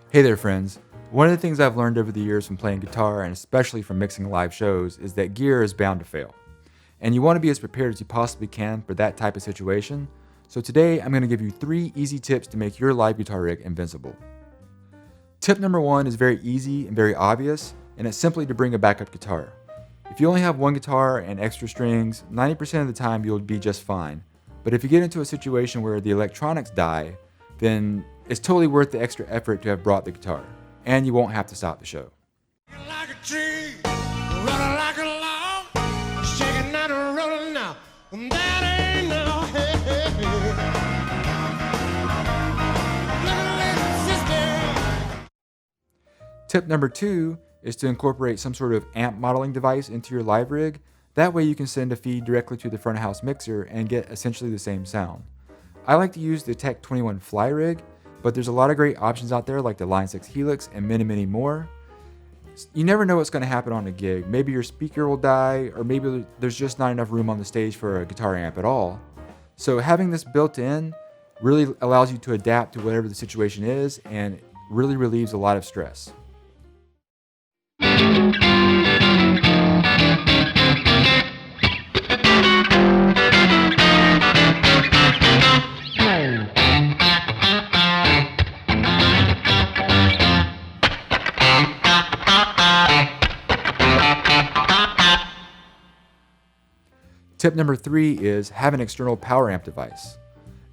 Hey there, friends. One of the things I've learned over the years from playing guitar, and especially from mixing live shows, is that gear is bound to fail. And you want to be as prepared as you possibly can for that type of situation. So today, I'm going to give you 3 easy tips to make your live guitar rig invincible. Tip number 1 is very easy and very obvious, and it's simply to bring a backup guitar. If you only have one guitar and extra strings, 90% of the time you'll be just fine. But if you get into a situation where the electronics die, then it's totally worth the extra effort to have brought the guitar, and you won't have to stop the show. Like a tree, running like a log, shaking not a rolling now. That ain't no hey, hey, hey. Little sister. Tip number 2 is to incorporate some sort of amp modeling device into your live rig. That way you can send a feed directly to the front of house mixer and get essentially the same sound. I like to use the Tech 21 Flyrig, but there's a lot of great options out there like the Line 6 Helix and many more. You never know what's going to happen on a gig. Maybe your speaker will die, or maybe there's just not enough room on the stage for a guitar amp at all. So having this built in really allows you to adapt to whatever the situation is and really relieves a lot of stress. Tip number 3 is have an external power amp device.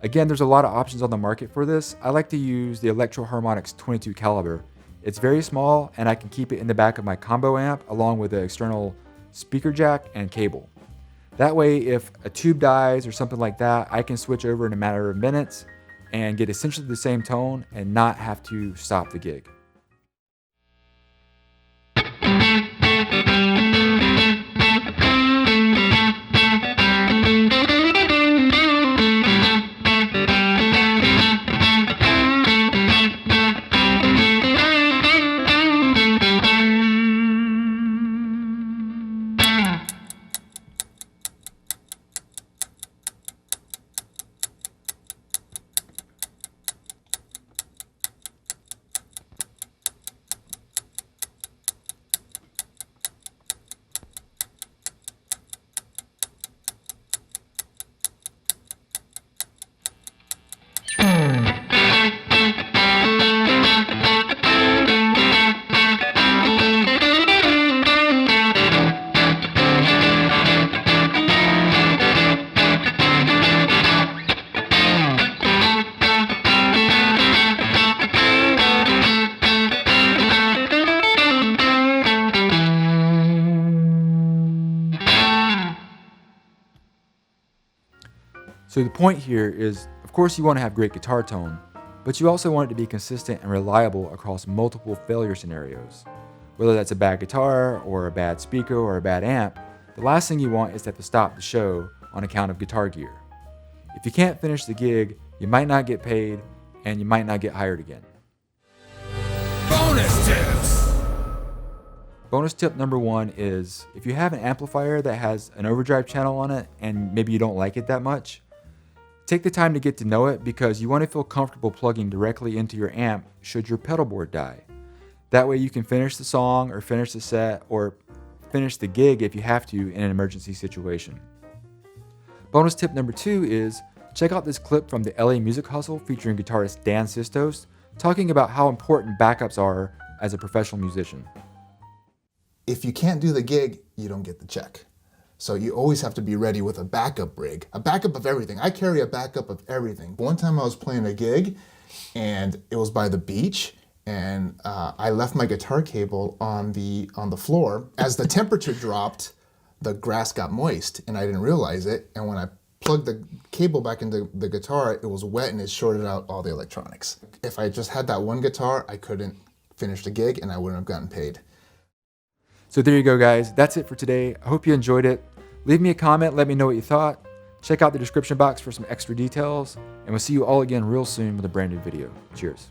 Again, there's a lot of options on the market for this. I like to use the Electro Harmonix 22 Calibur. It's very small and I can keep it in the back of my combo amp along with an external speaker jack and cable. That way, if a tube dies or something like that, I can switch over in a matter of minutes and get essentially the same tone and not have to stop the gig. So the point here is, of course you want to have great guitar tone, but you also want it to be consistent and reliable across multiple failure scenarios. Whether that's a bad guitar, or a bad speaker, or a bad amp, the last thing you want is to have to stop the show on account of guitar gear. If you can't finish the gig, you might not get paid, and you might not get hired again. Bonus tips. Bonus tip number 1 is, if you have an amplifier that has an overdrive channel on it, and maybe you don't like it that much, take the time to get to know it because you want to feel comfortable plugging directly into your amp should your pedal board die. That way you can finish the song or finish the set or finish the gig if you have to in an emergency situation. Bonus tip number 2 is check out this clip from the LA Music Hustle featuring guitarist Dan Sistos talking about how important backups are as a professional musician. If you can't do the gig, you don't get the check. So you always have to be ready with a backup rig, a backup of everything. I carry a backup of everything. One time I was playing a gig and it was by the beach and I left my guitar cable on the floor. As the temperature dropped, the grass got moist and I didn't realize it. And when I plugged the cable back into the guitar, it was wet and it shorted out all the electronics. If I just had that one guitar, I couldn't finish the gig and I wouldn't have gotten paid. So there you go, guys. That's it for today. I hope you enjoyed it. Leave me a comment. Let me know what you thought. Check out the description box for some extra details. And we'll see you all again real soon with a brand new video. Cheers.